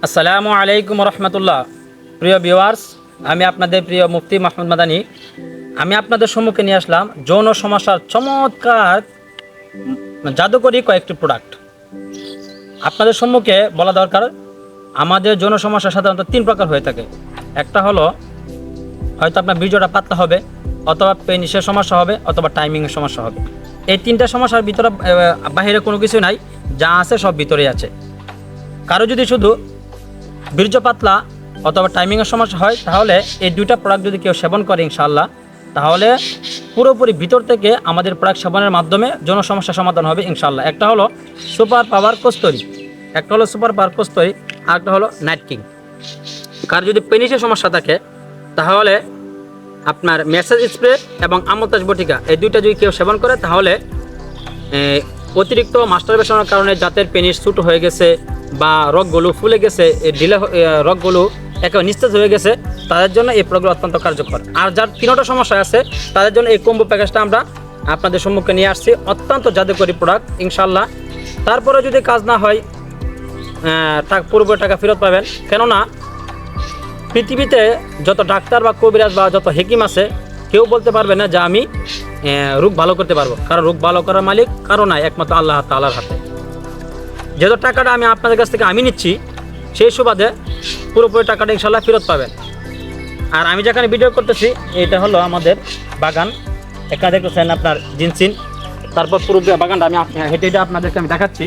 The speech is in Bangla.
আসসালামু আলাইকুম রহমতুল্লাহ। প্রিয় ভিউয়ার্স, আমি আপনাদের প্রিয় মুফতি মাহমুদ মাদানী। আমি আপনাদের সম্মুখে নিয়ে আসলাম যৌন সমস্যার চমৎকার জাদুকরী কয়েকটি প্রোডাক্ট। আপনাদের সম্মুখে বলা দরকার, আমাদের যৌন সমস্যা সাধারণত তিন প্রকার হয়ে থাকে। একটা হলো হয়তো আপনার বীর্যটা পাতলা হবে, অথবা পেনিসের সমস্যা হবে, অথবা টাইমিংয়ের সমস্যা হবে। এই তিনটা সমস্যার ভিতরে বাহিরে কোনো কিছু নাই, যা আছে সব ভিতরেই আছে। কারো যদি শুধু বীর্য পাতলা অথবা টাইমিংয়ের সমস্যা হয়, তাহলে এই দুইটা প্রোডাক্ট যদি কেউ সেবন করে ইনশাআল্লাহ, তাহলে পুরোপুরি ভিতর থেকে আমাদের প্রোডাক্ট সেবনের মাধ্যমে যৌন সমস্যার সমাধান হবে ইনশাআল্লাহ। একটা হলো সুপার পাওয়ার কস্তুরী, আর একটা হলো নাইট কিং। কার যদি পেনিসের সমস্যা থাকে, তাহলে আপনার মেসেজ স্প্রে এবং আমলতাজ বটিকা এই দুইটা যদি কেউ সেবন করে, তাহলে অতিরিক্ত মাস্টারবেশনের কারণে যাদের পেনিস ছোট হয়ে গেছে বা রগগুলো ফুলে গেছে, রগগুলো একেবারে নিস্তেজ হয়ে গেছে, তাদের জন্য এই প্রোডাক্টগুলো অত্যন্ত কার্যকর। আর যার তিনটা সমস্যা আছে, তাদের জন্য এই কম্বো প্যাকেজটা আমরা আপনাদের সম্মুখে নিয়ে আসছি। অত্যন্ত জাদুকরী প্রোডাক্ট ইনশাআল্লাহ। তারপরে যদি কাজ না হয়, পুরোপুরি টাকা ফেরত পাবেন। কেননা পৃথিবীতে যত ডাক্তার বা কবিরাজ বা যত হেকিম আছে, কেউ বলতে পারবে না যে আমি রোগ ভালো করতে পারবো। কারণ রোগ ভালো করার মালিক কারো নাই, একমাত্র আল্লাহ তাআলার হাতে। যেহেতু টাকাটা আমি আপনাদের কাছ থেকে আমি নিচ্ছি, সেই সুবাদে পুরোপুরি টাকাটা ইনশাআল্লাহ ফেরত পাবেন। আর আমি যেখানে ভিডিও করতেছি, এটা হলো আমাদের বাগান। এখানে দেখতেছেন আপনার জিনসিন, তারপর পুরো বাগানটা আমি হেঁটে আপনাদেরকে আমি দেখাচ্ছি।